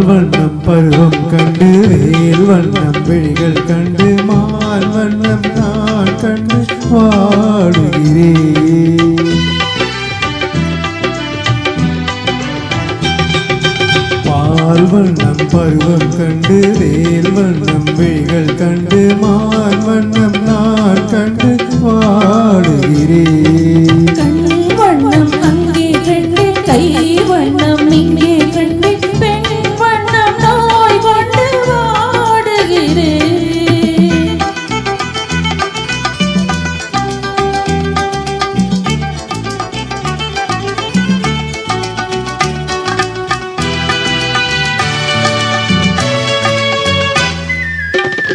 வண்ணம் பருவம் கண்டு வேல் வண்ணம் விழிகள் கண்டு மால் வண்ணம் நான் கண்டு வாடுகிறேன். பால் வண்ணம் பருவம் கண்டு வேல் வண்ணம் விழிகள் கண்டு மால் வண்ணம் நான் கண்டு வாடுகிறேன். கண் வண்ணம் அங்கே கண்டு கை வண்ணம் இங்கே கண்டு பெண் வண்ணம் நோய் கொண்டு வாடுகிறேன்.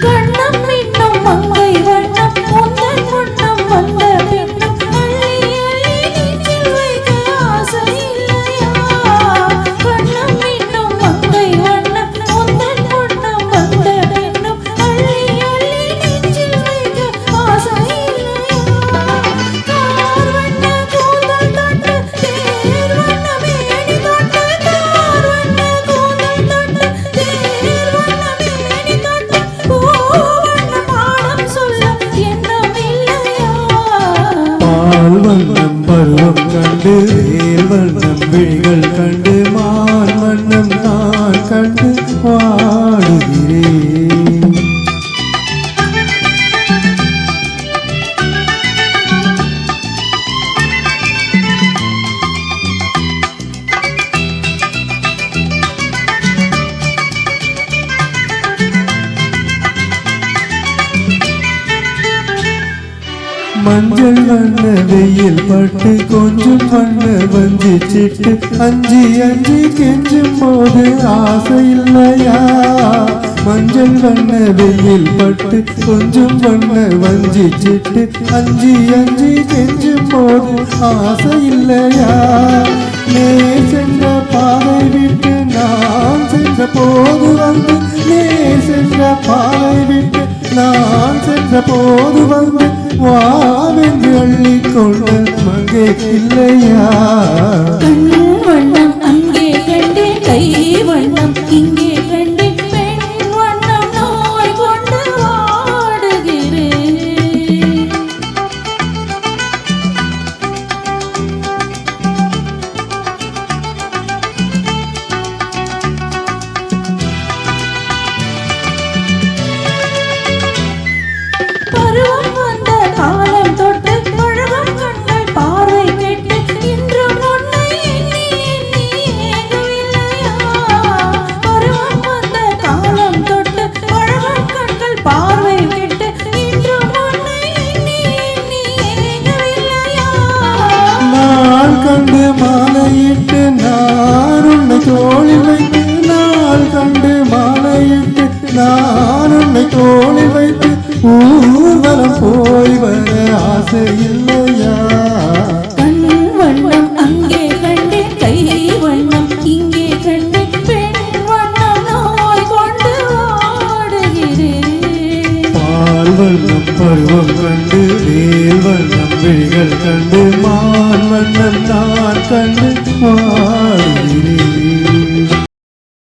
கண்ணம் இன்னும் மங்கை வண்ணம் உந்தன் வண்ணம் வந்த பின்னும் அள்ளி அள்ளி நெஞ்சில் வைக்க ஆசை இல்லையா? கண்ணம் இன்னும் மங்கை வண்ணம் உந்தன் வண்ணம் வந்த பின்னும் அள்ளி அள்ளி நெஞ்சில் வைக்க ஆசை இல்லையா? கார் வண்ண கூந்தல் தொட்டு தேர் வண்ண மேனி தொட்டு கார் வண்ண கூந்தல் தொட்டு தேர் வண்ண மேனி தொட்டு பூவண்ண பாடம் சொல்ல எண்ணம் இல்லையா? பால் வண்ணம் பருவம் கண்டு வேல் வண்ணம் விழிகள் கண்டு மால் வண்ணம் நான் கண்டு வாடுகிறேன். மஞ்சள் வண்ண வெயில் பட்டு கொஞ்சம் வண்ண வஞ்சி சிட்டு அஞ்சி அஞ்சி கெஞ்சும் போது ஆசை இல்லையா? மஞ்சள் வண்ண வெயில் பட்டு கொஞ்சம் வண்ண வஞ்சி சிட்டு அஞ்சி அஞ்சி கெஞ்சும் போது ஆசை இல்லையா? நீ சென்ற பாதை விட்டு நான் சென்ற போது வந்து நீ சென்ற பாதை விட்டு நான் சென்ற போது வந்து வாவென்று அள்ளிக்கொண்ட மங்கே இல்லையா? கண் வண்ணம் அங்கே கண்டு கை வண்ணம் இங்கே கண்டு பெண் வண்ணம் நோய் கொண்டு வாடுகிறேன். பருவம் வந்த காலம் தொட்டு பழகும் கண்கள் பார்வை கேட்டு இன்றும் உன்னை எண்ணி எண்ணி ஏங்கவில்லையா? பருவம் வந்த காலம் தொட்டு பழகும் கண்கள் பார்வை கேட்டு இன்றும் உன்னை எண்ணி எண்ணி ஏங்கவில்லையா? நாள் கண்டு மாலையிட்டு நான் உன்னை தோளில் வைத்து நாள் கண்டு மாலையிட்டு நான் உன்னை தோளில் வைத்து ஊர்வலம் போய் வர ஆசை இல்லையா? கண் வண்ணம் அங்கே கண்டு கை வண்ணம் இங்கே கண்டு பெண் வண்ணம் நோய் கொண்டு வாடுகிறேன். பால் வண்ணம் பருவம் கண்டு வேல் வண்ணம் விழிகள் கண்டு மால் வண்ணம்